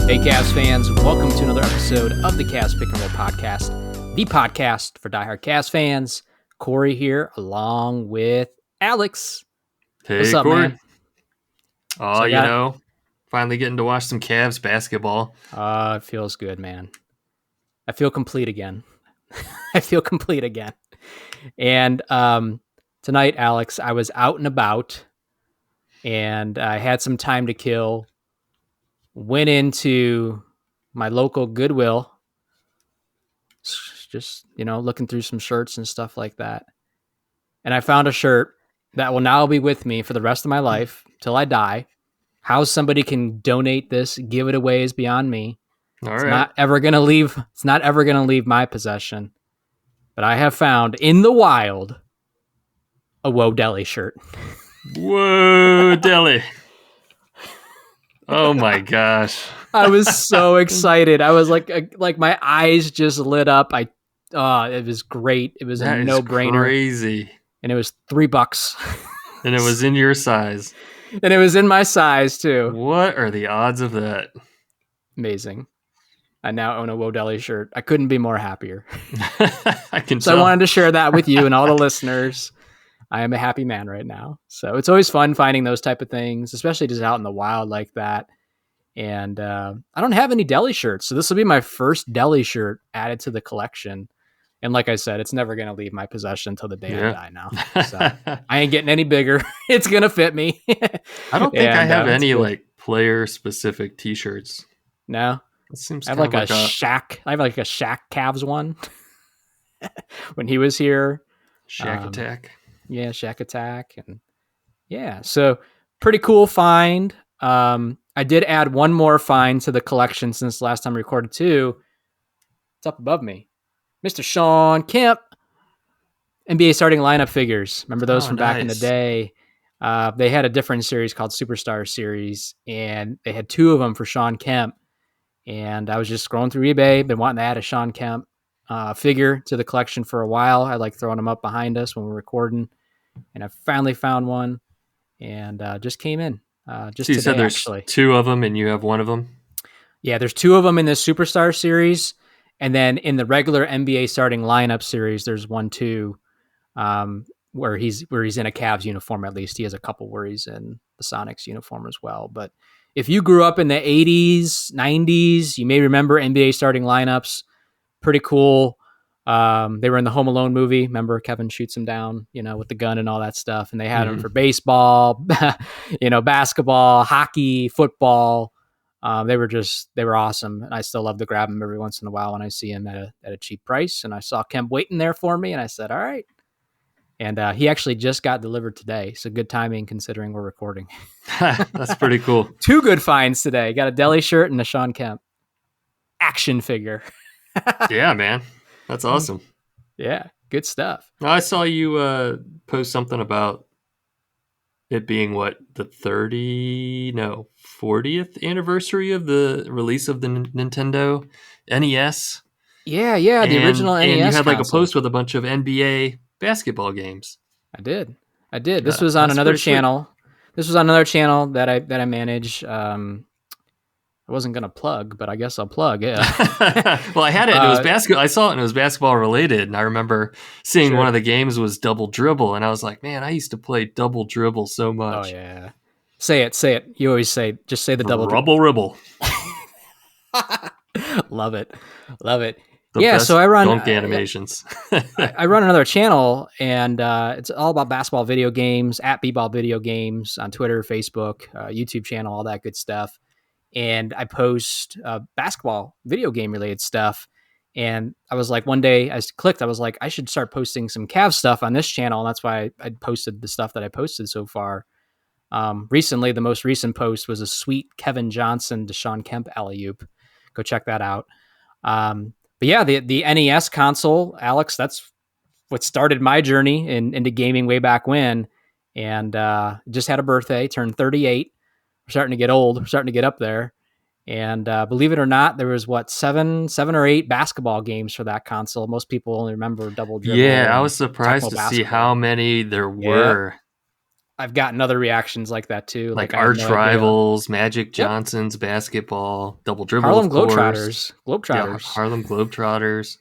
Hey Cavs fans, welcome to another episode of the Cavs Pick and Roll Podcast, the podcast for diehard Cavs fans. Corey here, along with Alex. Hey, what's up, Corey. man? Finally getting to watch some Cavs basketball. It feels good, man. I feel complete again. I feel complete again. And tonight, Alex, I was out and about, and I had some time to kill. Went into my local Goodwill, just, looking through some shirts and stuff like that. And I found a shirt that will now be with me for the rest of my life till I die. How somebody can donate this, give it away is beyond me. It's not ever going to leave my possession. But I have found in the wild a Whoa Deli shirt. Whoa Deli. Oh my gosh. I was so excited. I was like my eyes just lit up. It was great. It was a no-brainer. Crazy. And it was $3. And it was in your size. And it was in my size too. What are the odds of that? Amazing. I now own a Whoa Deli shirt. I couldn't be more happier. I can So tell. I wanted to share that with you and all the listeners. I am a happy man right now. So it's always fun finding those type of things, especially just out in the wild like that. And I don't have any deli shirts, so this will be my first deli shirt added to the collection. And like I said, it's never going to leave my possession until the day I die now. So I ain't getting any bigger. It's going to fit me. I don't think I have any player-specific T-shirts. No? It seems I have a Shaq. I have like a Shaq Cavs one when he was here. Shaq Attack. Yeah, Shaq Attack. And yeah, so pretty cool find. I did add one more find to the collection since last time I recorded too. It's up above me. Mr. Shawn Kemp. NBA starting lineup figures. Remember those from back in the day? They had a different series called Superstar Series, and they had two of them for Shawn Kemp. And I was just scrolling through eBay, been wanting to add a Shawn Kemp figure to the collection for a while. I like throwing them up behind us when we're recording. And I finally found one and just came in. Just you today, said there's actually. Two of them and you have one of them? Yeah, there's two of them in this Superstar Series. And then in the regular NBA starting lineup series, there's one too, where he's in a Cavs uniform. At least he has a couple where he's in the Sonics uniform as well. But if you grew up in the 80s, 90s, you may remember NBA starting lineups. Pretty cool. They were in the Home Alone movie. Remember Kevin shoots him down, with the gun and all that stuff. And they had them for baseball, basketball, hockey, football. They were awesome. And I still love to grab them every once in a while when I see them at a cheap price. And I saw Kemp waiting there for me and I said, all right. And he actually just got delivered today. So good timing considering we're recording. That's pretty cool. Two good finds today. Got a Deli shirt and a Shawn Kemp action figure. Yeah, man. That's awesome. Yeah, good stuff. I saw you post something about it being the 40th anniversary of the release of the Nintendo NES. Yeah, the original NES. And you had console. a post with a bunch of NBA basketball games. I did. This was on another channel. Sweet. This was on another channel that I manage. I wasn't going to plug, but I guess I'll plug. Yeah. Well, I had it. And it was basketball. I saw it and it was basketball related. And I remember seeing one of the games was Double Dribble. And I was like, man, I used to play Double Dribble so much. Oh, yeah. Say it. You always just say the Double Ribble. Love it. So I run dunk animations. I run another channel, and it's all about basketball video games, at B-Ball Video Games on Twitter, Facebook, YouTube channel, all that good stuff. And I post basketball video game related stuff. And I was like, one day I was like, I should start posting some Cavs stuff on this channel. And that's why I posted the stuff that I posted so far. Recently, the most recent post was a sweet Kevin Johnson to Shawn Kemp alley-oop. Go check that out. But yeah, the NES console, Alex, that's what started my journey into gaming way back when. And just had a birthday, turned 38. We're starting to get old. We're starting to get up there. And believe it or not, there was seven or eight basketball games for that console. Most people only remember Double Dribble. Yeah, I was surprised to see how many there were. I've gotten other reactions like that too. Like I have arch no idea. rivals, Magic Yep. Johnson's basketball, double dribble, Harlem of course. Globetrotters. Yeah, Globetrotters. Harlem Globetrotters.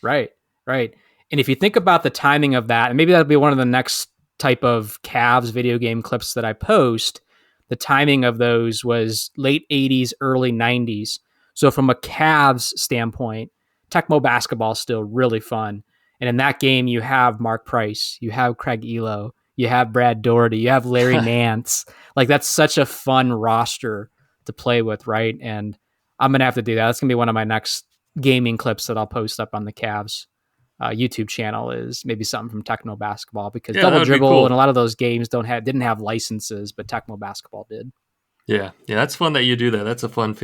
Right. Right. And if you think about the timing of that, and maybe that'll be one of the next type of Cavs video game clips that I post, the timing of those was late 80s, early 90s. So from a Cavs standpoint, Tecmo basketball is still really fun. And in that game, you have Mark Price, you have Craig Elo, you have Brad Doherty, you have Larry Nance. Like, that's such a fun roster to play with, right? And I'm going to have to do that. That's going to be one of my next gaming clips that I'll post up on the Cavs YouTube channel, is maybe something from Tecmo basketball, because Yeah, that Double would be Dribble and a cool. lot of those games didn't have licenses, but Tecmo basketball did. Yeah, that's fun that you do that. That's a fun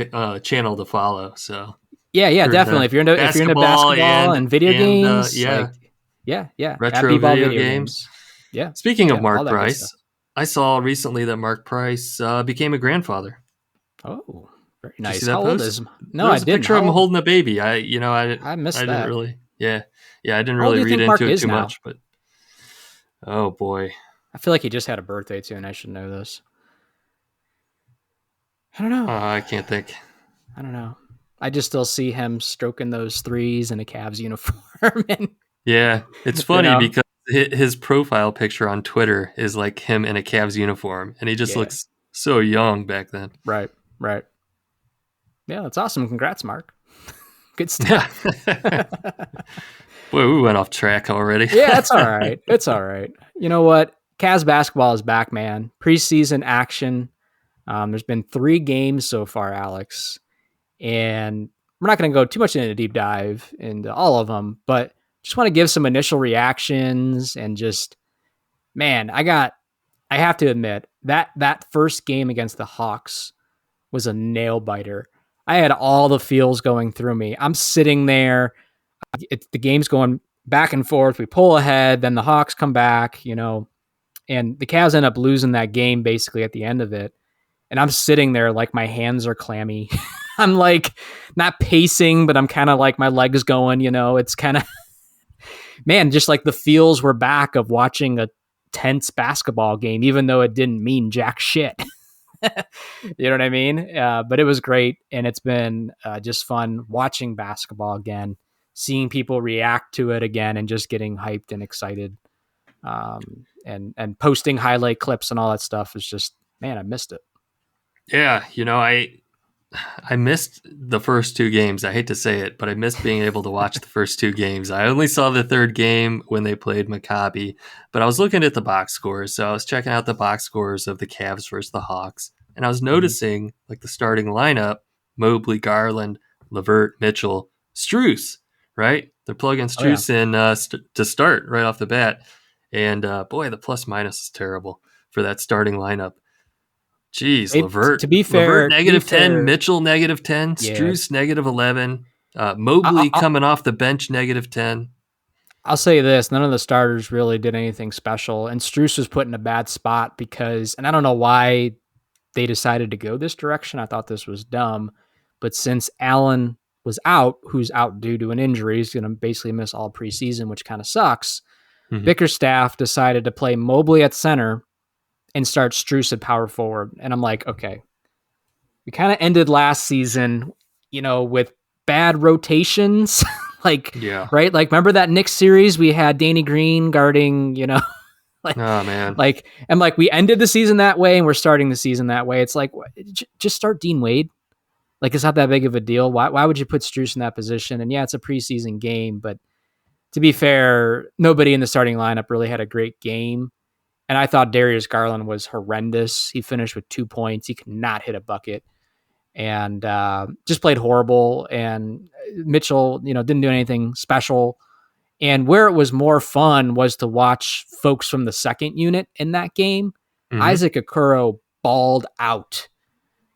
channel to follow. So Yeah, definitely. If you're into basketball and video games, yeah, yeah, at retro B-ball video video games. games. Yeah. Speaking of All Mark that good stuff. Price, I saw recently that Mark Price became a grandfather. Oh, very Did you see nice. that How old post? is him? No, I There's a didn't. picture of him holding a baby. I missed didn't that. really, I didn't How old really do you read think into Mark it is too now? much, but oh boy, I feel like he just had a birthday too, and I should know this. I don't know. I can't think. I don't know. I just still see him stroking those threes in a Cavs uniform. And, Yeah, it's funny because his profile picture on Twitter is like him in a Cavs uniform, and he just looks so young back then. Right. Yeah, that's awesome. Congrats, Mark. Good stuff. Boy, we went off track already. Yeah, it's all right. It's all right. You know what? Cavs basketball is back, man. Preseason action. There's been 3 games so far, Alex, and we're not going to go too much into a deep dive into all of them, but just want to give some initial reactions and just, man, I have to admit that first game against the Hawks was a nail biter. I had all the feels going through me. I'm sitting there, the game's going back and forth. We pull ahead, then the Hawks come back, and the Cavs end up losing that game basically at the end of it. And I'm sitting there like my hands are clammy. I'm like not pacing, but I'm kind of like my legs going, it's kind of, man, just like the feels were back of watching a tense basketball game, even though it didn't mean jack shit. You know what I mean? But it was great. And it's been just fun watching basketball again, seeing people react to it again, and just getting hyped and excited. And posting highlight clips and all that stuff is just, man, I missed it. Yeah, I missed the first 2 games. I hate to say it, but I missed being able to watch the first 2 games. I only saw the third game when they played Maccabi, but I was looking at the box scores. So I was checking out the box scores of the Cavs versus the Hawks, and I was noticing like the starting lineup: Mobley, Garland, LeVert, Mitchell, Strus, right? They're plugging Strus in to start right off the bat. And boy, the plus minus is terrible for that starting lineup. Jeez, LeVert. To be fair, LeVert -10, Mitchell -10, Strus -11, Mobley coming off the bench -10. I'll say this: none of the starters really did anything special, and Strus was put in a bad spot because, and I don't know why they decided to go this direction. I thought this was dumb, but since Allen was out, who's out due to an injury, he's going to basically miss all preseason, which kind of sucks. Mm-hmm. Bickerstaff decided to play Mobley at center and start Strus at power forward. And I'm like, okay, we kind of ended last season, with bad rotations. Right? Like, remember that Knicks series? We had Danny Green guarding, like, oh man. Like, and like we ended the season that way and we're starting the season that way. It's like, just start Dean Wade. Like, it's not that big of a deal. Why would you put Strus in that position? And yeah, it's a preseason game, but to be fair, nobody in the starting lineup really had a great game. And I thought Darius Garland was horrendous. He finished with 2 points. He could not hit a bucket and just played horrible. And Mitchell, didn't do anything special. And where it was more fun was to watch folks from the second unit in that game. Mm-hmm. Isaac Okoro balled out.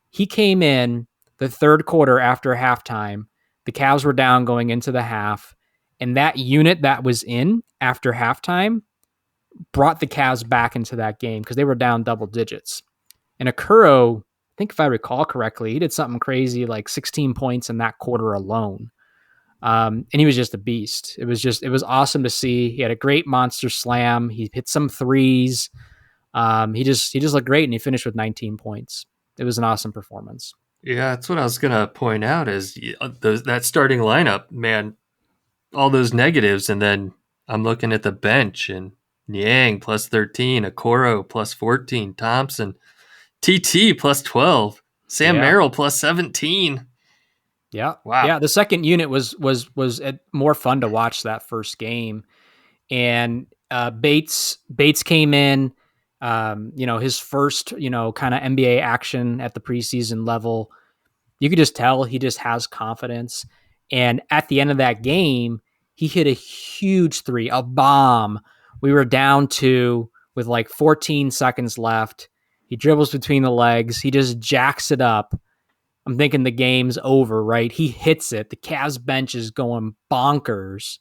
He came in the third quarter after halftime. The Cavs were down going into the half. And that unit that was in after halftime brought the Cavs back into that game because they were down double digits. And Okoro, I think if I recall correctly, he did something crazy like 16 points in that quarter alone. And he was just a beast. It was awesome to see. He had a great monster slam. He hit some threes. He just looked great, and he finished with 19 points. It was an awesome performance. Yeah, that's what I was gonna point out. Is that starting lineup, man? All those negatives, and then I'm looking at the bench and Niang plus 13, Okoro plus 14, Thompson, TT plus 12, Sam Yeah. Merrill plus 17. Yeah. Wow. Yeah. The second unit was more fun to watch that first game. And Bates came in, his first, kind of NBA action at the preseason level. You could just tell he just has confidence. And at the end of that game, he hit a huge three, a bomb. We were down to with like 14 seconds left. He dribbles between the legs. He just jacks it up. I'm thinking the game's over, right? He hits it. The Cavs bench is going bonkers.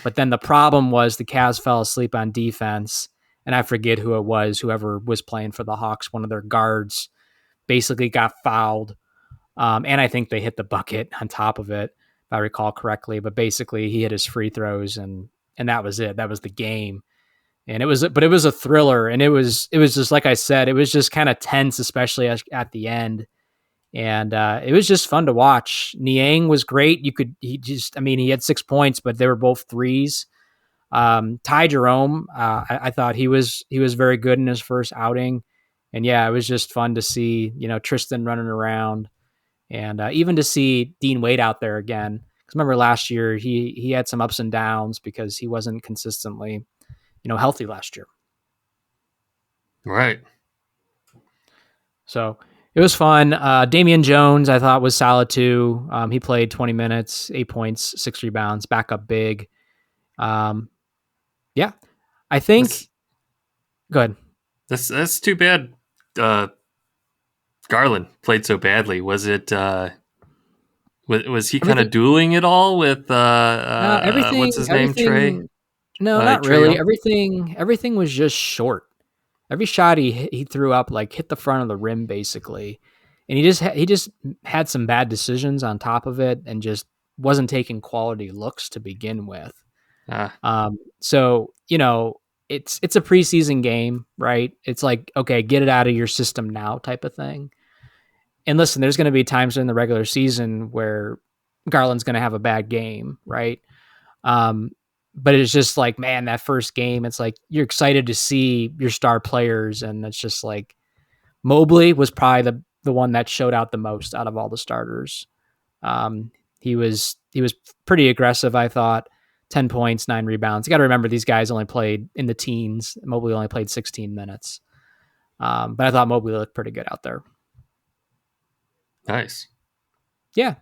But then the problem was the Cavs fell asleep on defense. And I forget who it was, whoever was playing for the Hawks, one of their guards basically got fouled. And I think they hit the bucket on top of it, if I recall correctly. But basically he hit his free throws and that was it. That was the game. And it was a thriller. And it was just, like I said, it was just kind of tense, especially at the end. And it was just fun to watch. Niang was great. He had 6 points, but they were both threes. Ty Jerome, I thought he was very good in his first outing. And yeah, it was just fun to see, Tristan running around and even to see Dean Wade out there again. Because remember last year, he had some ups and downs because he wasn't consistently, healthy last year. Right. So it was fun. Damian Jones, I thought, was solid too. He played 20 minutes, 8 points, 6 rebounds, back up big. Yeah, I think. Go ahead. That's too bad. Garland played so badly. Was it? Was he kind of dueling it all with everything? What's his name? Trey? No, not Trey really. Young? Everything was just short. Every shot he threw up hit the front of the rim basically, and he just had some bad decisions on top of it, and just wasn't taking quality looks to begin with. So it's a preseason game, right? It's like, okay, get it out of your system now type of thing. And listen, there's going to be times in the regular season where Garland's going to have a bad game, right? But it's just like, man, that first game, it's like you're excited to see your star players, and it's just like Mobley was probably the one that showed out the most out of all the starters. He was pretty aggressive, I thought. 10 points, 9 rebounds. You got to remember these guys only played in the teens. Mobley only played 16 minutes. But I thought Mobley looked pretty good out there. Nice. Yeah.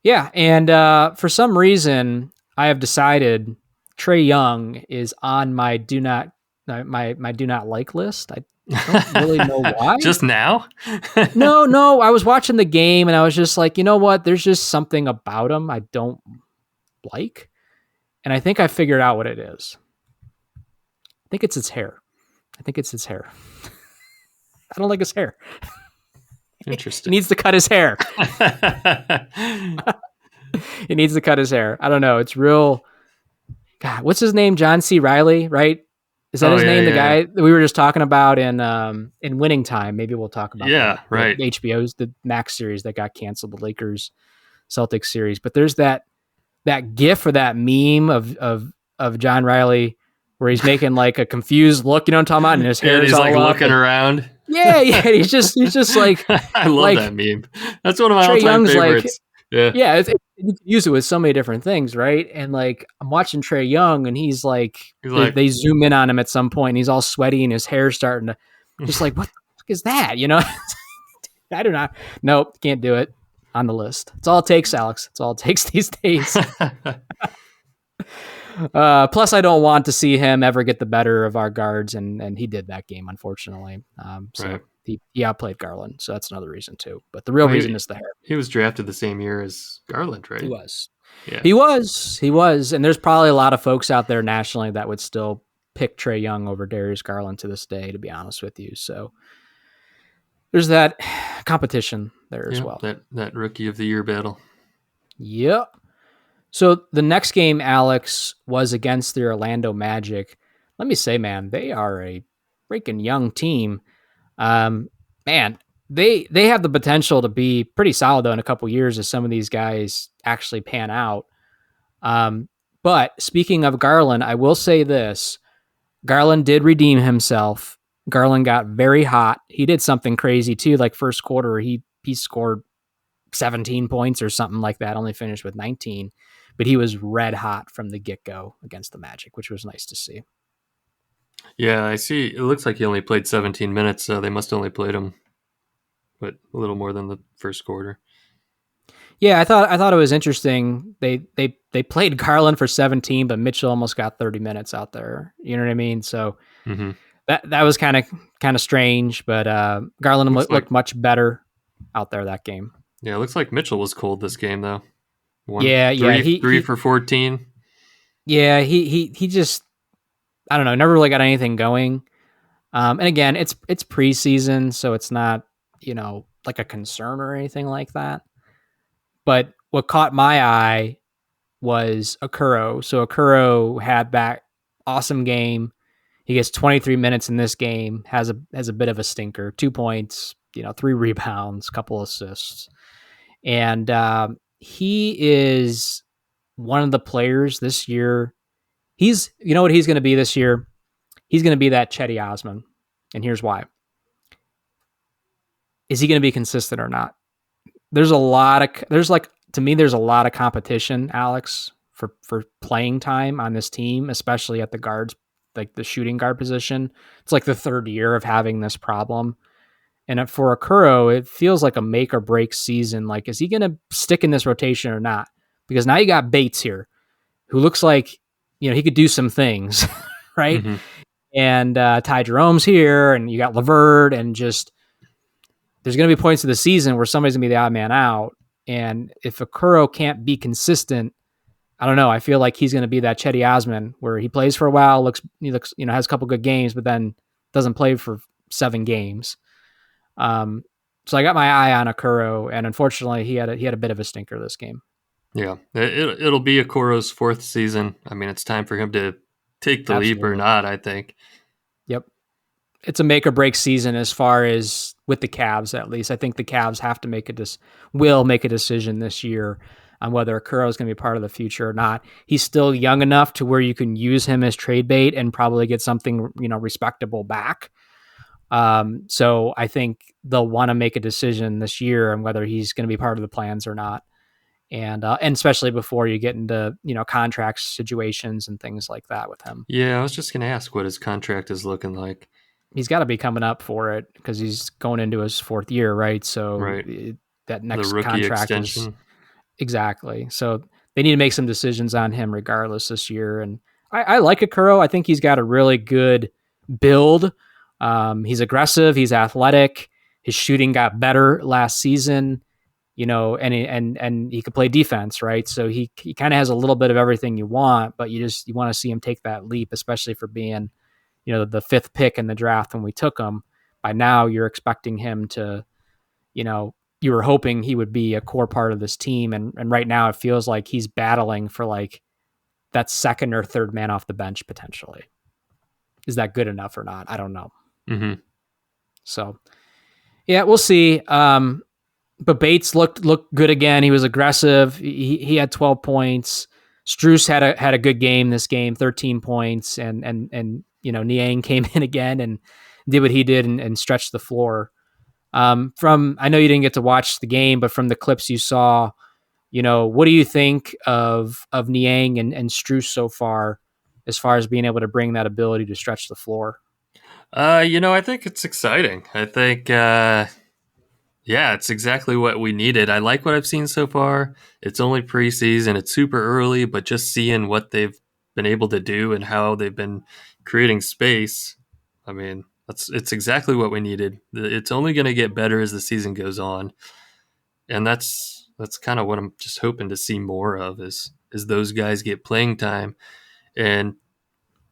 Yeah. And for some reason, I have decided Trae Young is on my do not like list. I don't really know why. Just now? No. I was watching the game and I was just like, you know what? There's just something about him I don't like. And I think I figured out what it is. I think it's his hair. I don't like his hair. Interesting. He needs to cut his hair. He needs to cut his hair. I don't know. It's real. God, what's his name? John C. Reilly, right? Is that his name? The guy that we were just talking about in Winning Time. Maybe we'll talk about that. Right. The HBO's the Max series that got canceled, the Lakers Celtics series. But there's that GIF or that meme of John Reilly where he's making like a confused look, you know what I'm talking about? And his hair is all like up looking around. Yeah. He's just like, I love that meme. That's one of my all-time favorites. Yeah. You can use it with so many different things, right? And like, I'm watching Trae Young and he's like, they zoom in on him at some point and he's all sweaty and his hair's starting to just like, what the fuck is that? I do not. Nope. Can't do it on the list. It's all it takes, Alex. It's all it takes these days. Plus, I don't want to see him ever get the better of our guards, and he did that game, unfortunately. So he outplayed Garland, so that's another reason too. But the real reason is the hair. He was drafted the same year as Garland, right? He was. Yeah. He was. And there's probably a lot of folks out there nationally that would still pick Trae Young over Darius Garland to this day, to be honest with you. So there's that competition there as well. That rookie of the year battle. Yep. So the next game, Alex, was against the Orlando Magic. Let me say, man, they are a freaking young team. Um, man, they have the potential to be pretty solid though in a couple years as some of these guys actually pan out. Um, but speaking of Garland, I will say this: Garland did redeem himself. Garland got very hot. He did something crazy too. Like first quarter, he scored 17 points or something like that. Only finished with 19, but he was red hot from the get go against the Magic, which was nice to see. Yeah, I see. It looks like he only played 17 minutes, so they must have only played him, but a little more than the first quarter. Yeah, I thought it was interesting. They played Garland for 17, but Mitchell almost got 30 minutes out there. You know what I mean? So Mm-hmm. that was kind of strange, but Garland Looks like looked much better out there that game. Yeah, it looks like Mitchell was cold this game though. One Yeah, yeah, three for 14. yeah, he just I don't know, never really got anything going. And again, it's preseason, so it's not, like a concern or anything like that. But what caught my eye was Okoro. So Okoro had that awesome game. He gets 23 minutes in this game, has a bit of a stinker, 2 points, 3 rebounds, couple assists. And he is one of the players this year. You know what he's going to be this year? He's going to be that Chetty Osman. And here's why. Is he going to be consistent or not? To me, there's a lot of competition, Alex, for playing time on this team, especially at the guards, like the shooting guard position. It's like the third year of having this problem. And for Okoro, it feels like a make or break season. Like, is he going to stick in this rotation or not? Because now you got Bates here, who looks like, he could do some things, right? Mm-hmm. And Ty Jerome's here, and you got LeVert, and just there's going to be points of the season where somebody's going to be the odd man out. And if Okoro can't be consistent, I don't know. I feel like he's going to be that Chetty Osman where he plays for a while, he looks, has a couple good games, but then doesn't play for 7 games. So I got my eye on Okoro, and unfortunately, he had a bit of a stinker this game. Yeah, it'll be Okoro's 4th season. I mean, it's time for him to take the leap or Absolutely. not, I think. Yep. It's a make or break season as far as with the Cavs, at least. I think the Cavs have to will make a decision this year on whether Okoro is going to be part of the future or not. He's still young enough to where you can use him as trade bait and probably get something, respectable back. So I think they'll want to make a decision this year on whether he's going to be part of the plans or not. And especially before you get into, contract situations and things like that with him. Yeah, I was just going to ask what his contract is looking like. He's got to be coming up for it because he's going into his 4th year, right? So Right. that The next rookie contract is extension. exactly. So they need to make some decisions on him regardless this year. And I like Okoro. I think he's got a really good build. He's aggressive. He's athletic. His shooting got better last season. And he could play defense, right? So he kind of has a little bit of everything you want, but you want to see him take that leap, especially for being, the 5th pick in the draft when we took him. By now, you're expecting him to, you were hoping he would be a core part of this team, and right now it feels like he's battling for like that 2nd or 3rd man off the bench potentially. Is that good enough or not? I don't know. Mm-hmm. So, yeah, we'll see. But Bates looked good again. He was aggressive. He had 12 points. Strus had a good game this game, 13 points, and Niang came in again and did what he did and stretched the floor. I know you didn't get to watch the game, but from the clips you saw, what do you think of Niang and Strus so far, as far as being able to bring that ability to stretch the floor? I think it's exciting. I think, yeah, it's exactly what we needed. I like what I've seen so far. It's only preseason. It's super early, but just seeing what they've been able to do and how they've been creating space, I mean, it's exactly what we needed. It's only going to get better as the season goes on, and that's kind of what I'm just hoping to see more of is those guys get playing time and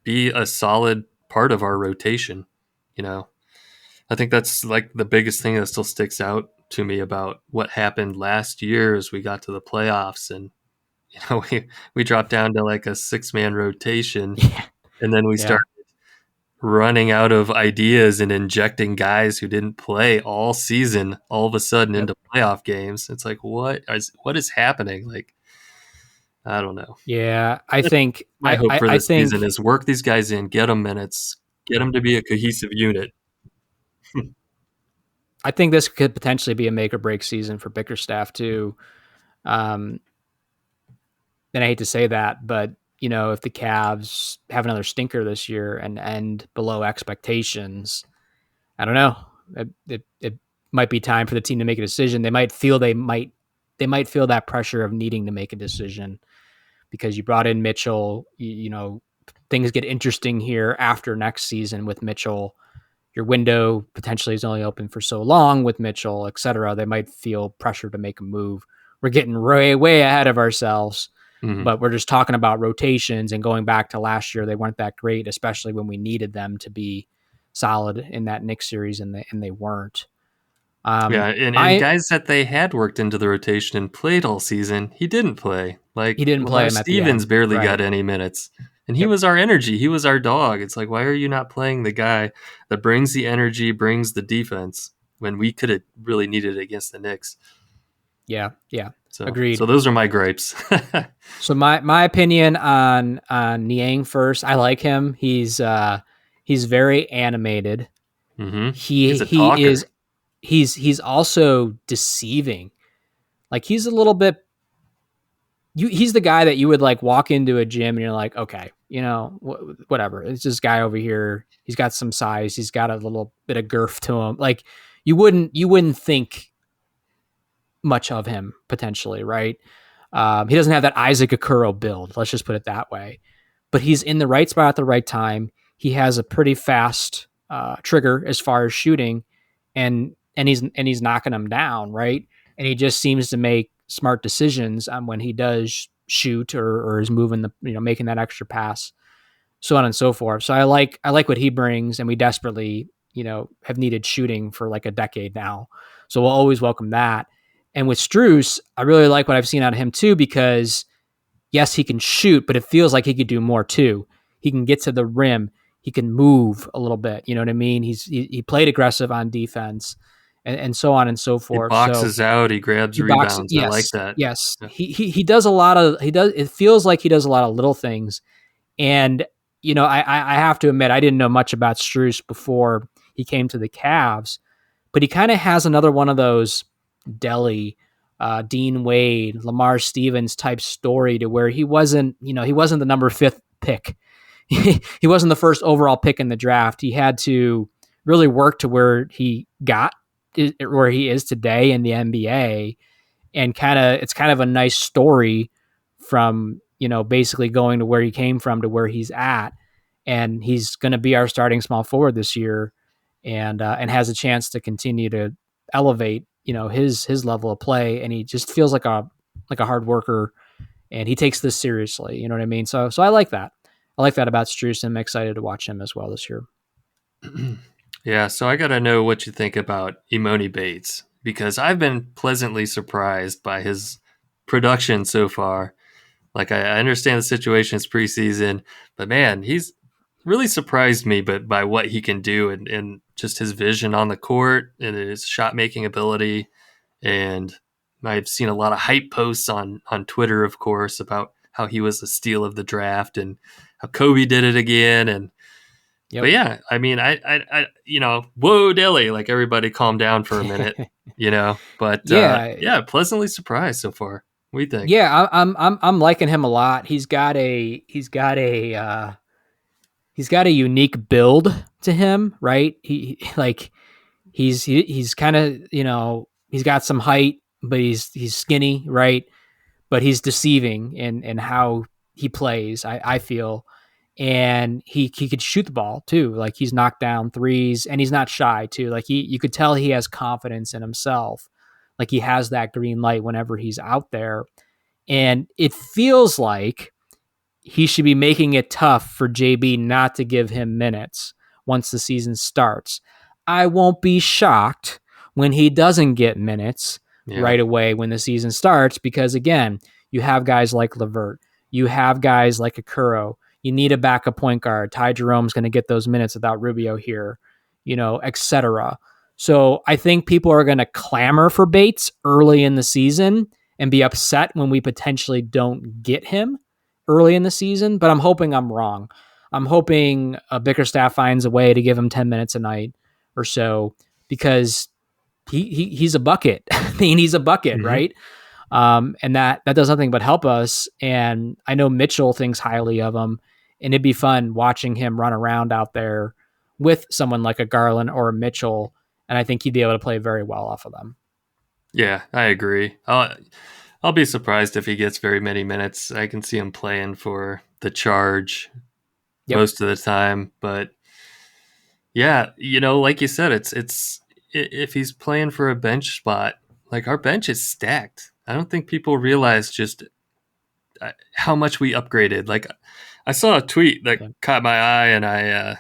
be a solid part of our rotation. You know, I think that's like the biggest thing that still sticks out to me about what happened last year as we got to the playoffs and we dropped down to like a 6-man rotation Yeah, and then we yeah, started running out of ideas and injecting guys who didn't play all season all of a sudden Yep. into playoff games. It's like, what is happening? Like, I don't know. Yeah, I That's think my hope for I this season think is work these guys in, get them minutes, get them to be a cohesive unit. I think this could potentially be a make or break season for Bickerstaff too. Um, and I hate to say that, but if the Cavs have another stinker this year and end below expectations, I don't know. It might be time for the team to make a decision. They might feel that pressure of needing to make a decision because you brought in Mitchell. Things get interesting here after next season with Mitchell. Your window potentially is only open for so long with Mitchell, et cetera. They might feel pressure to make a move. We're getting way ahead of ourselves, but we're just talking about rotations and going back to last year. They weren't that great, especially when we needed them to be solid in that Knicks series, and they weren't. Yeah, and My guys that they had worked into the rotation and played all season, he didn't play. Like He didn't play Lamar him at the Stevens end, barely got right? any minutes. And he Yep. was our energy. He was our dog. It's like, why are you not playing the guy that brings the energy, brings the defense when we could have really needed it against the Knicks? Yeah. So Agreed. those are my gripes. So my opinion on Niang first. I like him. He's very animated. He's a He is talker. he's also deceiving. Like he's a little bit he's the guy that you would like walk into a gym and you're like, okay, whatever. It's this guy over here. He's got some size. He's got a little bit of girth to him. Like you wouldn't think much of him potentially, right? He doesn't have that Isaac Okoro build. Let's just put it that way. But he's in the right spot at the right time. He has a pretty fast trigger as far as shooting, and he's knocking them down, right? And he just seems to make smart decisions on when he does shoot or is moving making that extra pass, so on and so forth. So I like what he brings, and we desperately have needed shooting for like a decade now. So we'll always welcome that. And with Strus, I really like what I've seen out of him too, because yes, he can shoot, but it feels like he could do more too. He can get to the rim. He can move a little bit. You know what I mean? He played aggressive on defense, and so on and so He forth. So boxes out. He grabs he boxes. rebounds. I like Yes, that. yes. Yeah. He does a lot of he does. It feels like he does a lot of little things, and I have to admit I didn't know much about Strus before he came to the Cavs, but he kind of has another one of those Delhi, Dean Wade, Lamar Stevens type story to where he wasn't the number fifth pick. He wasn't the first overall pick in the draft. He had to really work to where he got where he is today in the NBA, and it's kind of a nice story from basically going to where he came from to where he's at, and he's going to be our starting small forward this year, and has a chance to continue to elevate his level of play, and he just feels like a hard worker, and he takes this seriously. You know what I mean? So I like that. I like that about Strus, and I'm excited to watch him as well this year. Yeah, so I got to know what you think about Imoni Bates, because I've been pleasantly surprised by his production so far. Like, I understand the situation is preseason, but man, he's really surprised me by what he can do, and just his vision on the court and his shot making ability. And I've seen a lot of hype posts on Twitter, of course, about how he was the steal of the draft and how Kobe did it again. And but Yep. yeah, I mean, I whoa, Delhi, like everybody calm down for a minute, But Yeah. yeah, pleasantly surprised so far. What do you think? Yeah, I'm liking him a lot. He's got a unique build to him, right? He's kind of he's got some height, but he's skinny, right? But he's deceiving in how he plays. I feel, and he could shoot the ball too. Like he's knocked down threes, and he's not shy too. Like you could tell he has confidence in himself. Like he has that green light whenever he's out there, and it feels like he should be making it tough for JB not to give him minutes once the season starts. I won't be shocked when he doesn't get minutes Yeah. right away when the season starts, because again, you have guys like LeVert, you have guys like Okoro, You need a backup point guard. Ty Jerome's going to get those minutes without Rubio here, etc. So I think people are going to clamor for Bates early in the season and be upset when we potentially don't get him early in the season. But I'm hoping I'm wrong. I'm hoping Bickerstaff finds a way to give him 10 minutes a night or so, because he's a bucket. I mean, he's a bucket, Mm-hmm. right? And that does nothing but help us. And I know Mitchell thinks highly of him, and it'd be fun watching him run around out there with someone like a Garland or a Mitchell. And I think he'd be able to play very well off of them. Yeah, I agree. I'll be surprised if he gets very many minutes. I can see him playing for the Charge most of the time, but yeah, like you said, it's if he's playing for a bench spot, like our bench is stacked. I don't think people realize just how much we upgraded. Like I saw a tweet that caught my eye, and I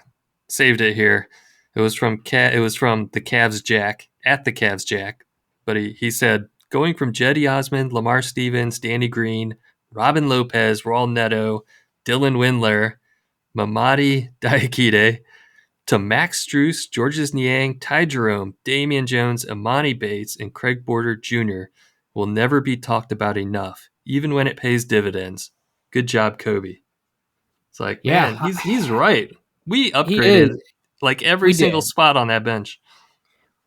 saved it here. It was from the Cavs Jack at the Cavs Jack, but he said, going from Jetty Osman, Lamar Stevens, Danny Green, Robin Lopez, Raul Neto, Dylan Windler, Mamadi Diakite, to Max Strus, Strus Niang, Ty Jerome, Damian Jones, Imani Bates, and Craig Porter Jr. will never be talked about enough, even when it pays dividends. Good job, Kobe. It's like, man, he's right. We upgraded like every single spot on that bench.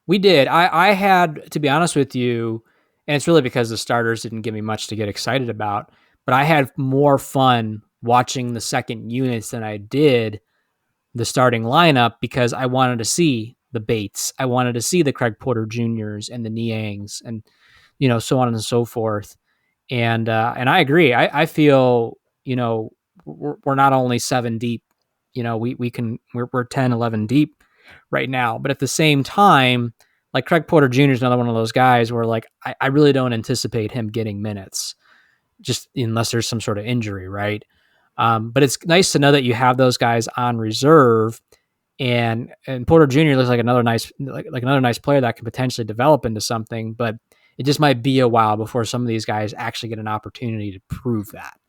We did. I had, to be honest with you, and it's really because the starters didn't give me much to get excited about, but I had more fun watching the second units than I did the starting lineup, because I wanted to see the Bates. I wanted to see the Craig Porter Jr.'s and the Niangs and, so on and so forth. And I agree. I feel, we're not only 7 deep, we're 10, 11 deep right now. But at the same time, like Craig Porter Jr. is another one of those guys where like, I really don't anticipate him getting minutes, just unless there's some sort of injury. Right. But it's nice to know that you have those guys on reserve, and Porter Jr. looks like another nice player that can potentially develop into something, but it just might be a while before some of these guys actually get an opportunity to prove that.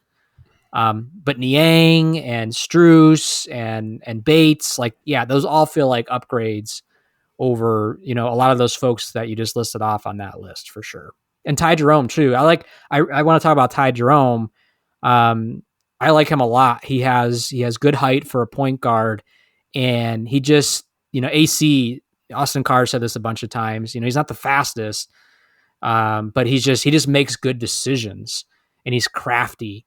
But Niang and Strus and Bates, those all feel like upgrades over, a lot of those folks that you just listed off on that list for sure. And Ty Jerome too. I want to talk about Ty Jerome. I like him a lot. He has good height for a point guard, and he just, AC Austin Carr said this a bunch of times, he's not the fastest, but he just makes good decisions, and he's crafty.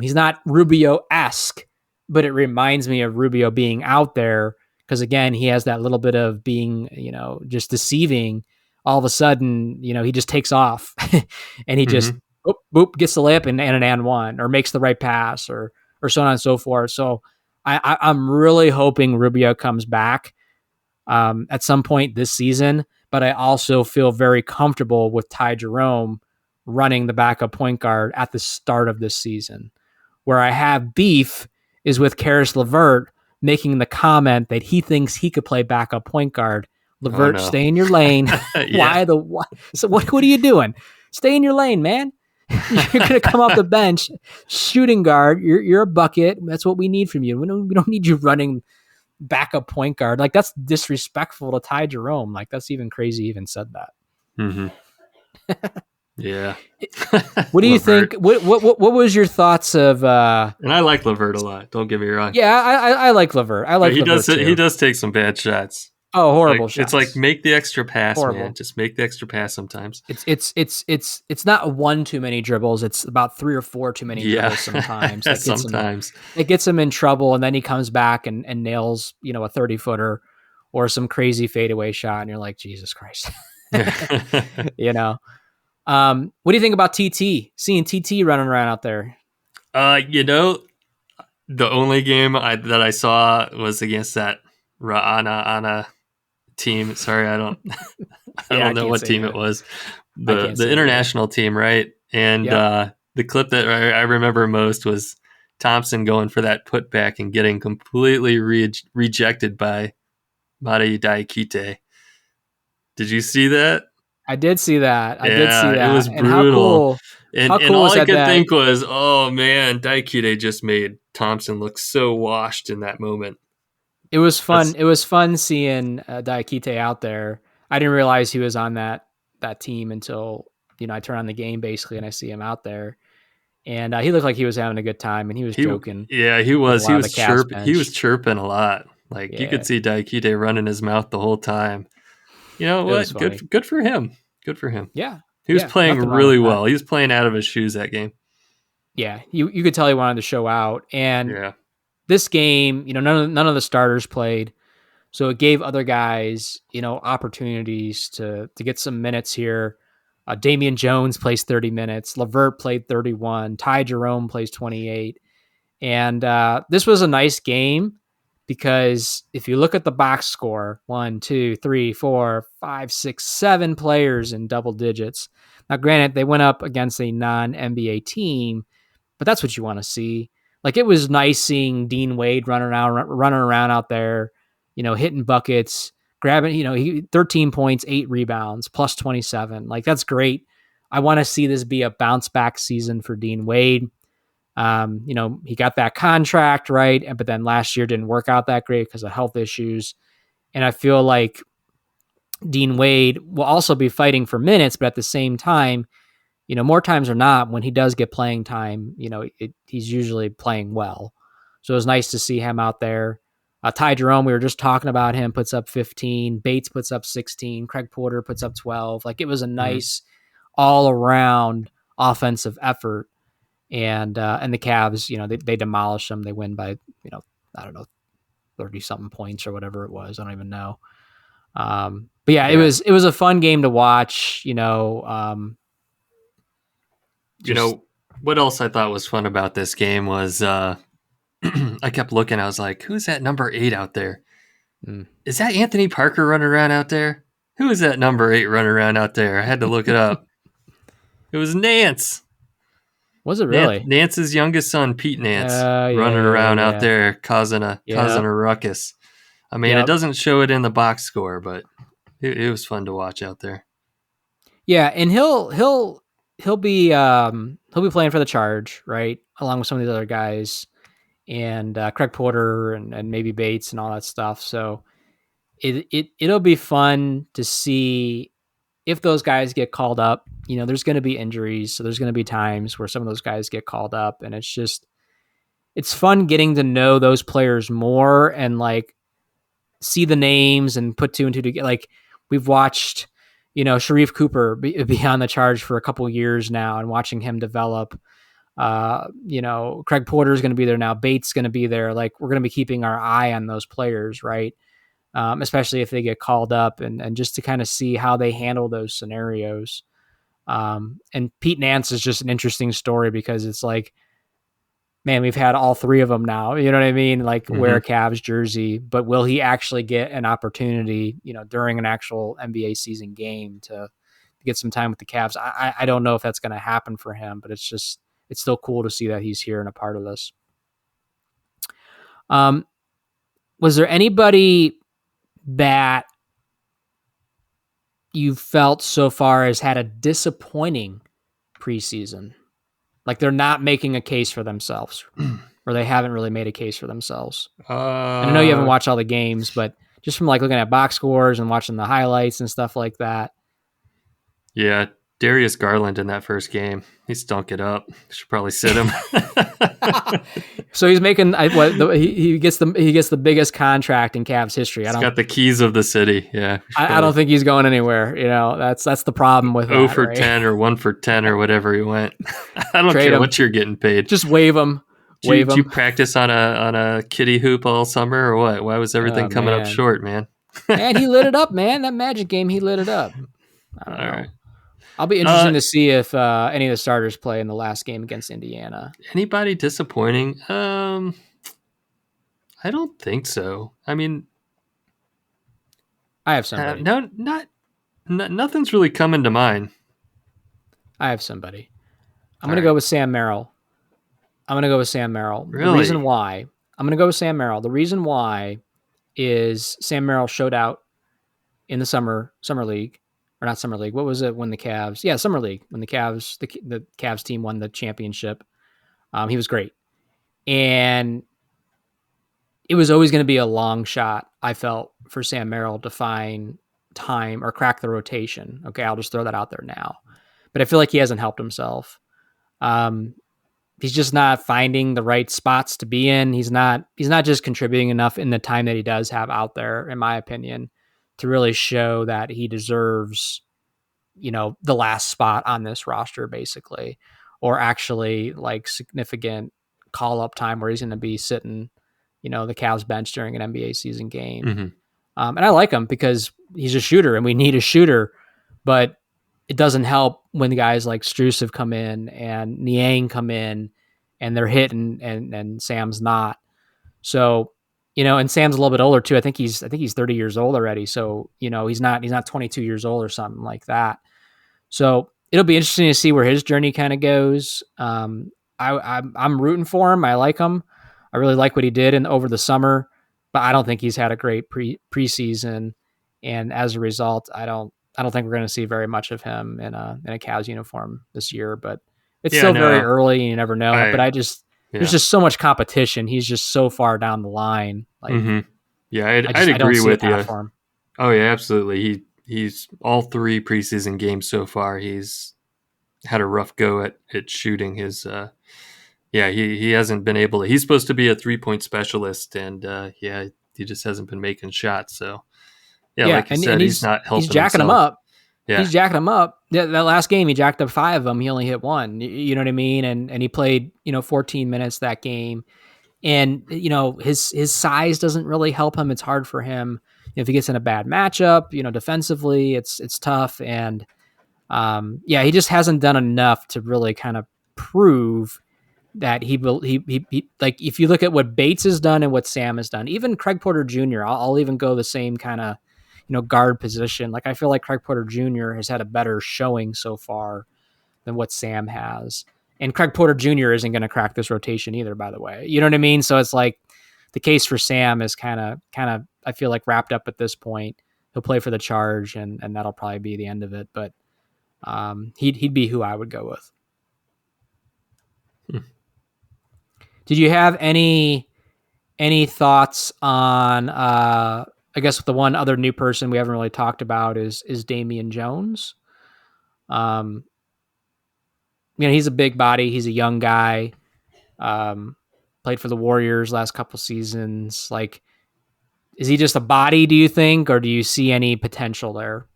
He's not Rubio-esque, but it reminds me of Rubio being out there, because again, he has that little bit of being, just deceiving. All of a sudden, he just takes off and he just boop, gets the layup and an and one, or makes the right pass, or so on and so forth. So I'm really hoping Rubio comes back at some point this season, but I also feel very comfortable with Ty Jerome running the backup point guard at the start of this season. Where I have beef is with Karis LeVert making the comment that he thinks he could play backup point guard. LeVert, stay in your lane. Yeah. Why? So what are you doing? Stay in your lane, man. You're going to come off the bench, shooting guard. You're a bucket. That's what we need from you. We don't need you running backup point guard. Like, that's disrespectful to Ty Jerome. Like, that's even crazy. He even said that. Mm-hmm. Yeah. What do you think? What was your thoughts of? And I like LeVert a lot. Don't get me wrong. Yeah, I like LeVert. I like. He LeVert too. He does take some bad shots. Oh, horrible shots. It's like, make the extra pass, man. Just make the extra pass sometimes. It's not one too many dribbles. It's about 3 or 4 too many dribbles sometimes. Sometimes. It gets him in trouble, and then he comes back and nails, a 30-footer or some crazy fadeaway shot, and you're like, Jesus Christ. What do you think about TT? Seeing TT running around out there? The only game that I saw was against that Ra'ana team. Sorry, I don't know what team it was. The international team, right? And the clip that I remember most was Thompson going for that putback and getting completely rejected by Mari Daikite. Did you see that? I did see that. It was brutal. And How and cool all was I that? could think was, oh man, Daikide just made Thompson look so washed in that moment. It was fun. That's It was fun seeing Diakite out there. I didn't realize he was on that team until I turn on the game basically and I see him out there. And he looked like he was having a good time, and he was he joking yeah, he with a was lot of the Cavs he was bench. chirping a lot. Like you could Yeah, see Daikide running his mouth the whole time. You know it was what? funny. Good for him. Good for him. Yeah, He was yeah, playing nothing wrong with really that. well. He was playing out of his shoes that game. Yeah, you could tell he wanted to show out. And Yeah. this game, none of the starters played, so it gave other guys, opportunities to get some minutes here. Damian Jones plays 30 minutes. LeVert played 31. Ty Jerome plays 28. And this was a nice game because if you look at the box score, 1, 2, 3, 4, 5, 6, 7 players in double digits. Now, granted, they went up against a non-NBA team, but that's what you want to see. Like, it was nice seeing Dean Wade running around out there, hitting buckets, grabbing, 13 points, 8 rebounds, plus 27. Like, that's great. I want to see this be a bounce back season for Dean Wade. He got that contract, right? But then last year didn't work out that great because of health issues. And I feel like Dean Wade will also be fighting for minutes, but at the same time, more times or not, when he does get playing time, he's usually playing well. So it was nice to see him out there. Ty Jerome, we were just talking about him, puts up 15. Bates puts up 16. Craig Porter puts up 12. Like, it was a Mhm. nice all around offensive effort. And the Cavs, they demolish them. They win by, I don't know, 30 something points or whatever it was. I don't even know. But yeah, Yeah. it was a fun game to watch, You just know, what else I thought was fun about this game was I kept looking. I was like, who's that number 8 out there? mm. Is that Anthony Parker running around out there? Who is that number 8 running around out there? I had to look it up. It was Nance. Was it really? Nance's youngest son, Pete Nance, running around out Yeah. there causing a ruckus. I mean, it Yep. doesn't show it in the box score, but it was fun to watch out there. Yeah, and he'll be playing for the Charge, right? Along with some of these other guys and Craig Porter and maybe Bates and all that stuff. So it'll be fun to see if those guys get called up. There's going to be injuries, so there's going to be times where some of those guys get called up, and it's fun getting to know those players more and like see the names and put 2 and 2 together. Like, we've watched, Sharif Cooper be on the Charge for a couple years now, and watching him develop. Craig Porter is going to be there now. Bates going to be there. Like, we're going to be keeping our eye on those players, right? Especially if they get called up, and just to kind of see how they handle those scenarios. And Pete Nance is just an interesting story because it's like, man, we've had all 3 of them now. You know what I mean? Like, wear a Cavs jersey, but will he actually get an opportunity, during an actual NBA season game to get some time with the Cavs? I don't know if that's going to happen for him, but it's still cool to see that he's here and a part of this. Was there anybody that you felt so far has had a disappointing preseason? Like, they're not making a case for themselves, or they haven't really made a case for themselves. And I know you haven't watched all the games, but just from like looking at box scores and watching the highlights and stuff like that. Yeah, Darius Garland in that first game, he stunk it up. Should probably sit him. So he's making he gets the biggest contract in Cavs history. He's got the keys of the city. Yeah, I don't think he's going anywhere. That's the problem with 0 that, for right? 10 or 1 for 10 or whatever he went. I don't Trade care him. what you're getting paid. Just wave him. Did you practice on a kiddie hoop all summer or what? Why was everything coming up short, man? Man, he lit it up, man. That Magic game, he lit it up. I don't know. Right. I'll be interested to see if any of the starters play in the last game against Indiana. Anybody disappointing? I don't think so. I mean, I have somebody. Nothing's really coming to mind. I have somebody. I'm going to go with Sam Merrill. Really? The reason why I'm going to go with Sam Merrill. The reason why is Sam Merrill showed out in the summer league, or not summer league. What was it when the Cavs? Yeah, summer league when the Cavs team won the championship. He was great, and it was always going to be a long shot. I felt for Sam Merrill to find time or crack the rotation. Okay, I'll just throw that out there now, but I feel like he hasn't helped himself. Um, he's just not finding the right spots to be in. He's not just contributing enough in the time that he does have out there, in my opinion, to really show that he deserves, the last spot on this roster, basically, or actually like significant call up time where he's going to be sitting, the Cavs bench during an NBA season game. Mm-hmm. And I like him because he's a shooter and we need a shooter, but it doesn't help when the guys like Strus have come in and Niang come in and they're hitting and Sam's not. So, and Sam's a little bit older too. I think he's 30 years old already. So, he's not 22 years old or something like that. So it'll be interesting to see where his journey kind of goes. I'm rooting for him. I like him. I really like what he did over the summer, but I don't think he's had a great preseason. And as a result, I don't think we're going to see very much of him in a Cavs uniform this year. But it's still very early, and you never know. But there's just so much competition. He's just so far down the line. Like, yeah, I'd agree with you. Oh yeah, absolutely. He's all 3 preseason games so far. He's had a rough go at shooting his. He hasn't been able to. He's supposed to be a 3-point specialist, and he just hasn't been making shots. So like you said, he's not helping. He's jacking himself. him up. Yeah. He's jacking him up. That last game, he jacked up 5 of them. He only hit 1. You know what I mean? And he played 14 minutes that game. And his size doesn't really help him. It's hard for him if he gets in a bad matchup. Defensively, it's tough. And he just hasn't done enough to really kind of prove that he like, if you look at what Bates has done and what Sam has done, even Craig Porter Jr., I'll even go the same kind of guard position. Like, I feel like Craig Porter Jr. has had a better showing so far than what Sam has. And Craig Porter Jr. isn't going to crack this rotation either, by the way. You know what I mean? So it's like the case for Sam is kind of, I feel like, wrapped up at this point. He'll play for the Charge, and that'll probably be the end of it. But he'd be who I would go with. Did you have any thoughts on? I guess the one other new person we haven't really talked about is Damian Jones. He's a big body. He's a young guy. Played for the Warriors last couple seasons. Like, is he just a body, do you think, or do you see any potential there?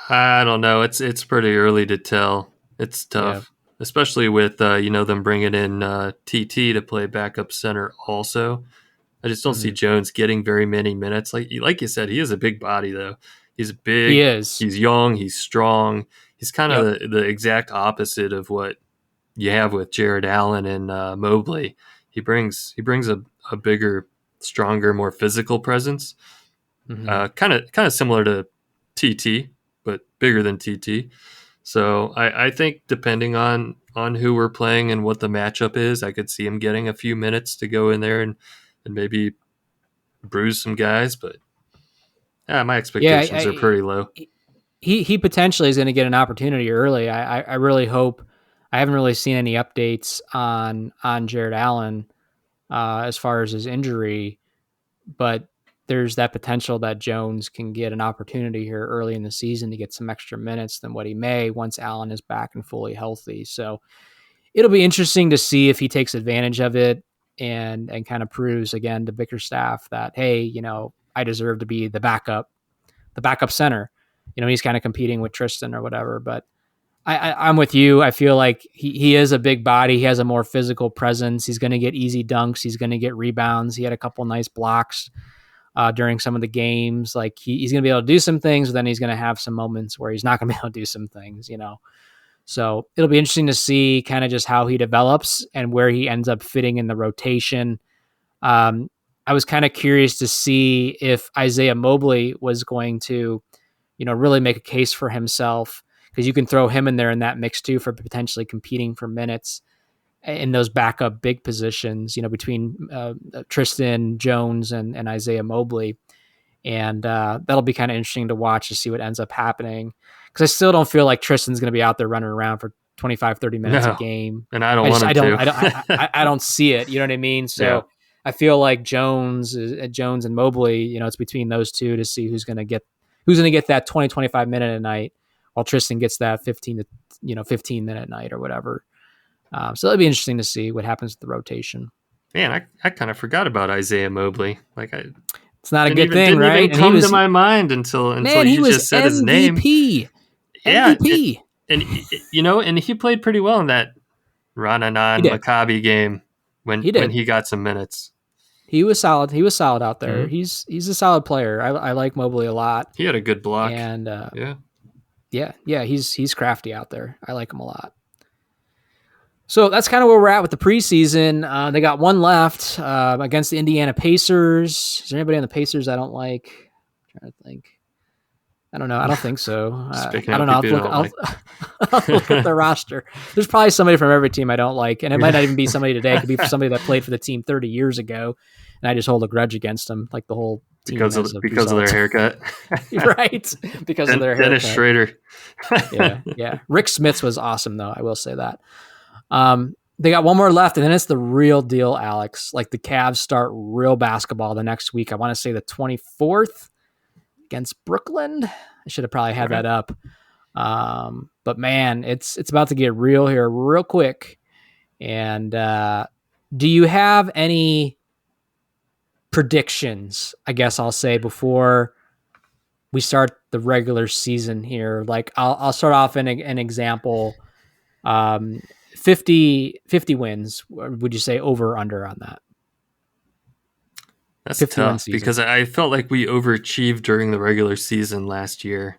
I don't know. It's pretty early to tell. It's tough, especially with them bringing in TT to play backup center also. I just don't see Jones getting very many minutes. Like you said, he is a big body, though. He's big. He is. He's young. He's strong. He's kind of the exact opposite of what you have with Jared Allen and Mobley. He brings a bigger, stronger, more physical presence. Kind of similar to TT, but bigger than TT. So I think depending on who we're playing and what the matchup is, I could see him getting a few minutes to go in there and maybe bruise some guys. But my expectations are pretty low. He potentially is going to get an opportunity early. I really hope. I haven't really seen any updates on Jared Allen as far as his injury, but there's that potential that Jones can get an opportunity here early in the season to get some extra minutes than what he may once Allen is back and fully healthy. So it'll be interesting to see if he takes advantage of it and kind of proves again to Bickerstaff that, hey, I deserve to be the backup center. He's kind of competing with Tristan or whatever, but I'm with you. I feel like he is a big body. He has a more physical presence. He's going to get easy dunks. He's going to get rebounds. He had a couple nice blocks during some of the games. Like, he's going to be able to do some things, but then he's going to have some moments where he's not going to be able to do some things, So it'll be interesting to see kind of just how he develops and where he ends up fitting in the rotation. I was kind of curious to see if Isaiah Mobley was going to, really make a case for himself, because you can throw him in there in that mix too for potentially competing for minutes in those backup big positions, between Tristan, Jones, and Isaiah Mobley. And that'll be kind of interesting to watch to see what ends up happening. Because I still don't feel like Tristan's going to be out there running around for 25, 30 minutes a No, game. and I don't want him to. I don't see it. You know what I mean? So Yeah. I feel like Jones and Mobley, it's between those two to see who's going to get that 20, 25 minute a night, while Tristan gets that 15 minute night or whatever. So that'll be interesting to see what happens with the rotation. Man, I kind of forgot about Isaiah Mobley. Like it's not a good thing, right? Didn't even come to my mind until you just said his name. Yeah, MVP. And he played pretty well in that Rananan Maccabi game when he got some minutes. He was solid. He was solid out there. Mm-hmm. He's a solid player. I like Mobley a lot. He had a good block. And yeah, he's crafty out there. I like him a lot. So that's kind of where we're at with the preseason. They got one left against the Indiana Pacers. Is there anybody on the Pacers I don't like? I'm trying to think. I don't know. I don't think so. I don't know. I'll look at the roster. There's probably somebody from every team I don't like, and it might not even be somebody today. It could be somebody that played for the team 30 years ago, and I just hold a grudge against them, like the whole team because of their haircut, right? Because of their haircut. Dennis Schrader. Yeah. Rick Smith's was awesome, though. I will say that. They got one more left, and then it's the real deal, Alex. Like the Cavs start real basketball the next week. I want to say the 24th. Against Brooklyn. I should have probably had that up. But man, it's about to get real here real quick. And do you have any predictions, I guess I'll say, before we start the regular season here? Like I'll start off in an example. 50 wins. Would you say over or under on that? That's tough because I felt like we overachieved during the regular season last year.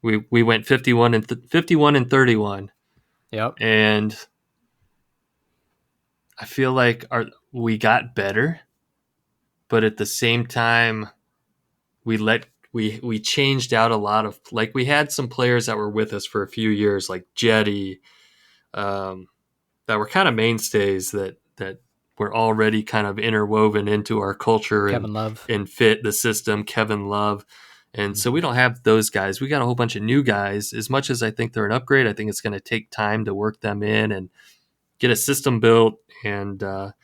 We went 51 and 31. Yep. And I feel like we got better, but at the same time we changed out a lot of, like, we had some players that were with us for a few years, like Jetty, that were kind of mainstays that were already kind of interwoven into our culture and fit the system. Kevin Love. And so we don't have those guys. We got a whole bunch of new guys. As much as I think they're an upgrade, I think it's going to take time to work them in and get a system built. And, and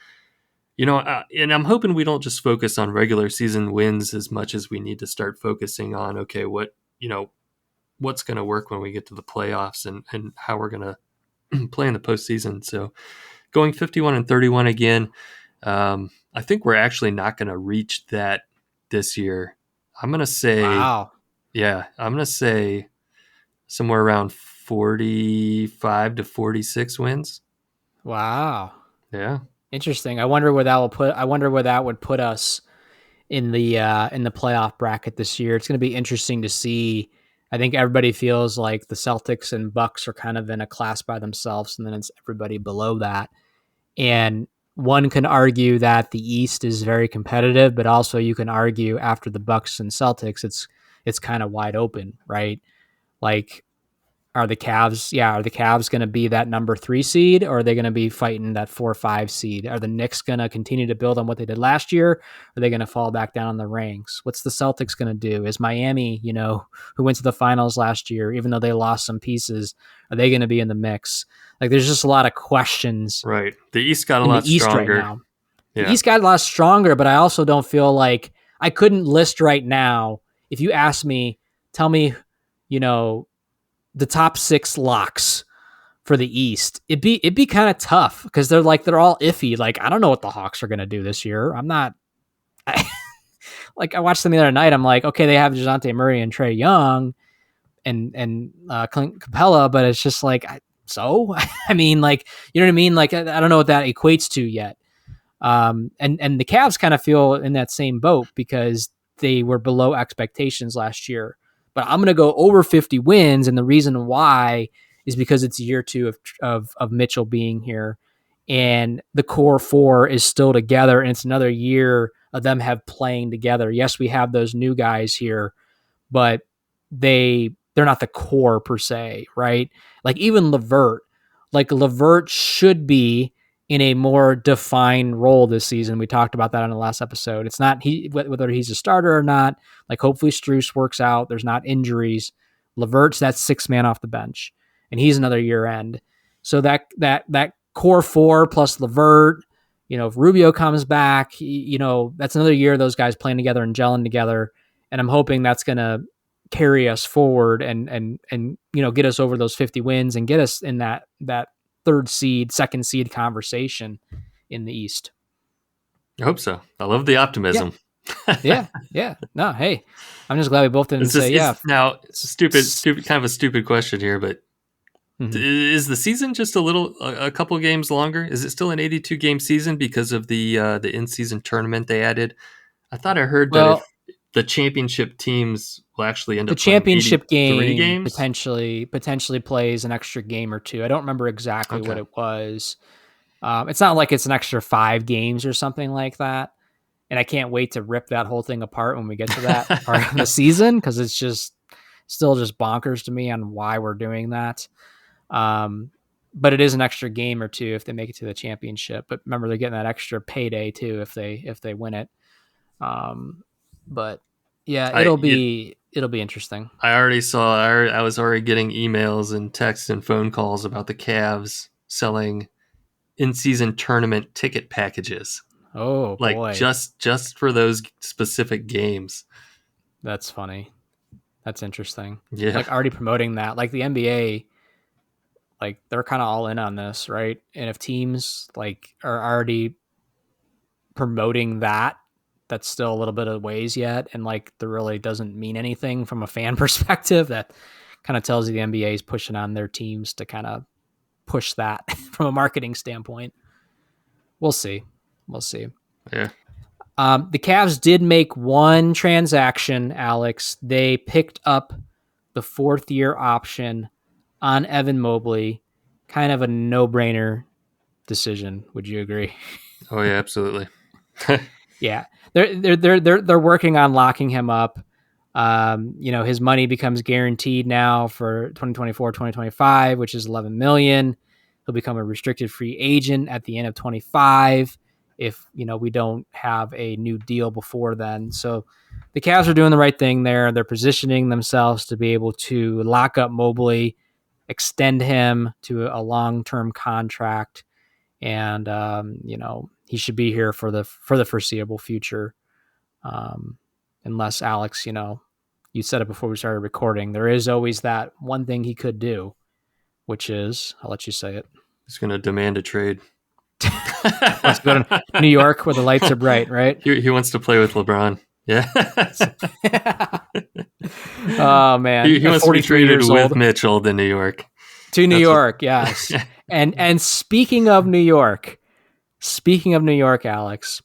I'm hoping we don't just focus on regular season wins as much as we need to start focusing on, okay, what's going to work when we get to the playoffs and how we're going to play in the postseason. So going 51 and 31 again, I think we're actually not going to reach that this year. I'm going to say, wow. Yeah, I'm going to say somewhere around 45 to 46 wins. Wow. Yeah. Interesting. I wonder where that would put us in the playoff bracket this year. It's going to be interesting to see. I think everybody feels like the Celtics and Bucks are kind of in a class by themselves, and then it's everybody below that. And one can argue that the East is very competitive, but also you can argue after the Bucks and Celtics, it's kind of wide open, right? Like, are the Cavs going to be that number 3 seed, or are they going to be fighting that 4-5 seed? Are the Knicks going to continue to build on what they did last year? Or are they going to fall back down in the ranks? What's the Celtics going to do? Is Miami, who went to the finals last year, even though they lost some pieces, are they going to be in the mix? Like, there's just a lot of questions. Right. The East got a lot stronger. Right now. Yeah. The East got a lot stronger, but I also don't feel like I couldn't list right now. If you ask me, tell me, the top 6 locks for the East, it'd be kind of tough because they're all iffy. Like, I don't know what the Hawks are going to do this year. I watched them the other night. I'm like, okay, they have DeJounte Murray and Trae Young and Clint Capella, but it's just like, I mean, like, you know what I mean? Like, I don't know what that equates to yet. And the Cavs kind of feel in that same boat because they were below expectations last year. But I'm going to go over 50 wins, and the reason why is because it's year 2 of Mitchell being here, and the core 4 is still together, and it's another year of them playing together. Yes, we have those new guys here, but they're not the core per se, right? Like even LeVert should be in a more defined role this season. We talked about that on the last episode. It's not whether he's a starter or not. Like, hopefully Strus works out. There's not injuries. LeVert's that sixth man off the bench, and he's another year end. So that core four plus LeVert, if Rubio comes back, that's another year of those guys playing together and gelling together. And I'm hoping that's going to carry us forward and get us over those 50 wins and get us in that third seed, second seed conversation in the East. I hope so. I love the optimism. Yeah. No, hey, I'm just glad we both didn't say yeah. Now, stupid, kind of a stupid question here, but is the season just a couple games longer? Is it still an 82 game season because of the in-season tournament they added? I thought I heard that if the championship teams will actually end up playing the championship game potentially plays an extra game or two. I don't remember exactly what it was. It's not like it's an extra 5 games or something like that. And I can't wait to rip that whole thing apart when we get to that part of the season, because it's still just bonkers to me on why we're doing that. But it is an extra game or two if they make it to the championship. But remember, they're getting that extra payday too if they win it. But yeah, it'll be interesting. I was already getting emails and texts and phone calls about the Cavs selling in-season tournament ticket packages. Oh, like boy. just for those specific games. That's funny. That's interesting. Yeah. Like, already promoting that. Like, the NBA, like, they're kind of all in on this, right? And if teams like are already promoting that, that's still a little bit of ways yet, and like there really doesn't mean anything from a fan perspective, that kind of tells you the NBA is pushing on their teams to kind of push that from a marketing standpoint. We'll see. Yeah. The Cavs did make one transaction, Alex. They picked up the 4th-year option on Evan Mobley. Kind of a no-brainer decision. Would you agree? Oh yeah, absolutely. Yeah, they're working on locking him up. His money becomes guaranteed now for 2024, 2025, which is $11 million. He'll become a restricted free agent at the end of 25 if we don't have a new deal before then. So the Cavs are doing the right thing there. They're positioning themselves to be able to lock up Mobley, extend him to a long-term contract, and he should be here for the foreseeable future. Unless, Alex, you said it before we started recording, there is always that one thing he could do, which is, I'll let you say it. He's going to demand a trade. Wants to go to New York where the lights are bright, right? He wants to play with LeBron. Yeah. Oh man, he wants to be traded with Mitchell to New York. To New York, yes. And speaking of New York, Alex,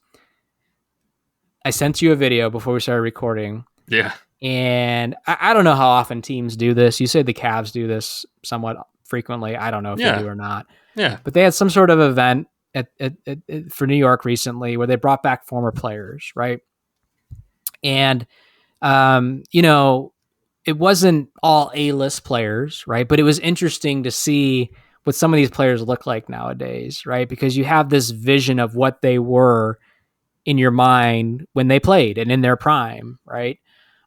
I sent you a video before we started recording. Yeah. And I don't know how often teams do this. You say the Cavs do this somewhat frequently. I don't know if they do or not. Yeah. But they had some sort of event for New York recently where they brought back former players, right? And, it wasn't all A-list players, right? But it was interesting to see what some of these players look like nowadays, right? Because you have this vision of what they were in your mind when they played and in their prime, right?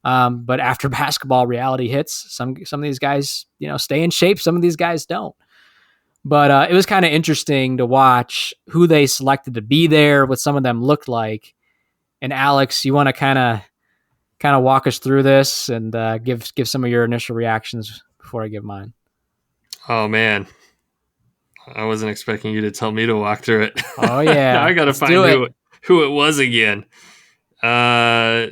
But after basketball reality hits, some of these guys, stay in shape. Some of these guys don't. But it was kind of interesting to watch who they selected to be there, what some of them looked like. And Alex, you want to kind of walk us through this and give some of your initial reactions before I give mine. Oh man, I wasn't expecting you to tell me to walk through it. Oh yeah, now I got to find who it was again. Yeah,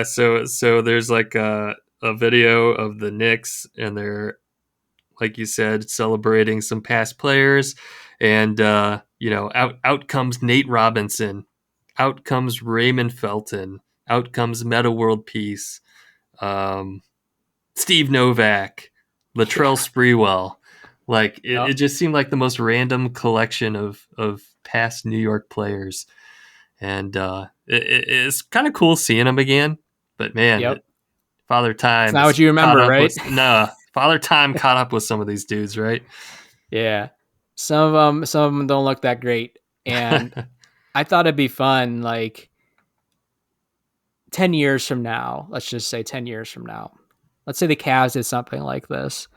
so there's like a video of the Knicks, and they're, like you said, celebrating some past players, and out comes Nate Robinson, out comes Raymond Felton, out comes Meta World Peace, Steve Novak, Latrell Sprewell. Like it just seemed like the most random collection of past New York players, and it's kind of cool seeing them again. But man, Father Time. It's not what you remember, right? Father Time caught up with some of these dudes, right? Yeah. Some of them don't look that great. And I thought it'd be fun, like 10 years from now, let's just say 10 years from now. Let's say the Cavs did something like this.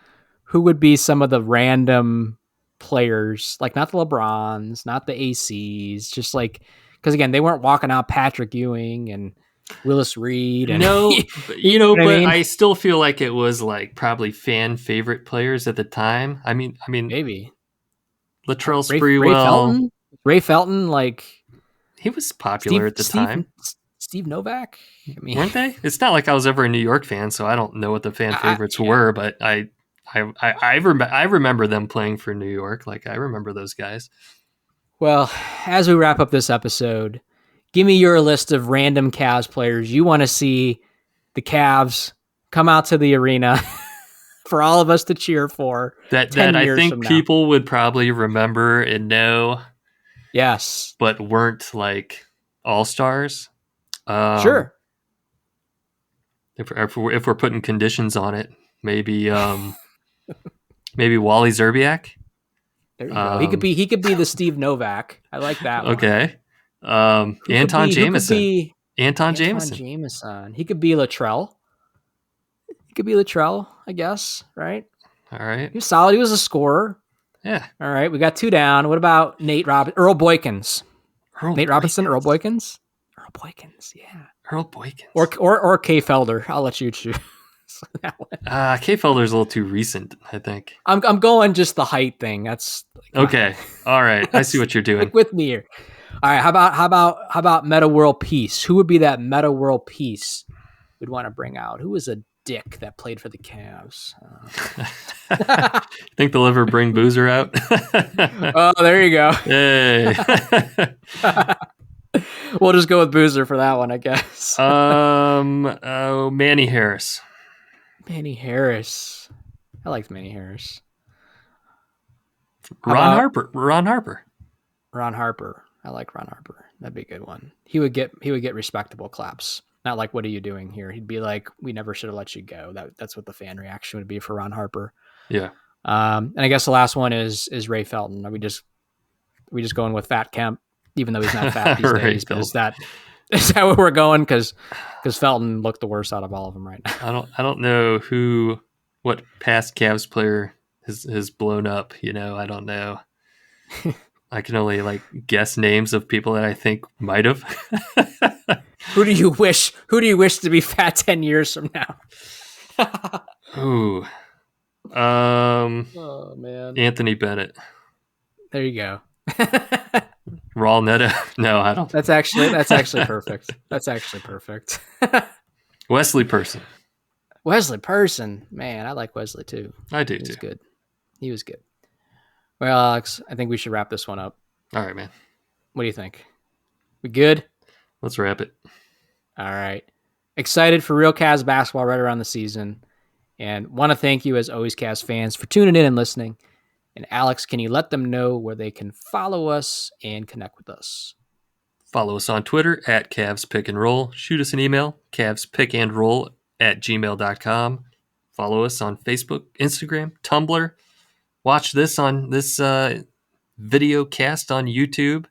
Who would be some of the random players, like not the LeBrons, not the ACs, just like, because again, they weren't walking out Patrick Ewing and Willis Reed and No, you know what I but mean? I still feel like it was like probably fan favorite players at the time. I mean, Maybe Latrell Ray Sprewell, Felton, like he was popular at the time, Steve Novak. I mean, weren't they? It's not like I was ever a New York fan, so I don't know what the fan favorites yeah. were, but I remember them playing for New York. Like I remember those guys. Well, as we wrap up this episode, give me your list of random Cavs players you want to see the Cavs come out to the arena for all of us to cheer for That 10 I years from think now. people would probably remember and know. Yes. But weren't like all-stars. Sure. If we're putting conditions on it, maybe maybe Wally Zerbiak. There you go. He could be the Steve Novak. I like that one. Okay. Anton Jameson. Anton Jameson. He could be Latrell. I guess, right? All right. He was solid. He was a scorer. Yeah. All right. We got 2 down. What about Earl Boykins? Nate Robinson, Earl Boykins? Earl Boykins, yeah. Earl Boykins. Or Kay Felder. I'll let you choose that one. Kay Felder's a little too recent, I think. I'm going just the height thing. That's okay. All right. I see what you're doing. Stick with me here. All right. How about Meta World Peace? Who would be that Meta World Peace we'd want to bring out? Who was a dick that played for the Cavs? Think they'll ever bring Boozer out? Oh, there you go. Hey. We'll just go with Boozer for that one, I guess. Manny Harris. Manny Harris. I liked Manny Harris. Ron Harper. Ron Harper. I like Ron Harper. That'd be a good one. He would get respectable claps. Not like, what are you doing here? He'd be like, we never should have let you go. That's what the fan reaction would be for Ron Harper. Yeah. And I guess the last one is Ray Felton. Are we just going with Fat Kemp, even though he's not fat these days? But is that where we're going? Because Felton looked the worst out of all of them right now. I don't know what past Cavs player has blown up. I don't know. I can only guess names of people that I think might have. Who do you wish to be fat 10 years from now? Ooh. Oh man. Anthony Bennett. There you go. Raul Neto. No, I don't. That's actually perfect. That's actually perfect. Wesley Person. Man, I like Wesley too. I do too. He was good. Well, Alex, I think we should wrap this one up. All right, man. What do you think? We good? Let's wrap it. All right. Excited for real Cavs basketball right around the season. And want to thank you, as always, Cavs fans, for tuning in and listening. And Alex, can you let them know where they can follow us and connect with us? Follow us on Twitter at Cavs Pick and Roll. Shoot us an email, cavspickandroll@gmail.com. Follow us on Facebook, Instagram, Tumblr. Watch this on this video cast on YouTube.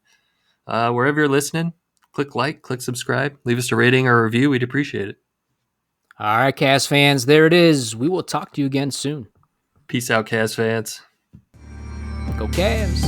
Wherever you're listening, click like, click subscribe, leave us a rating or a review. We'd appreciate it. All right, Cavs fans, there it is. We will talk to you again soon. Peace out, Cavs fans. Go Cavs.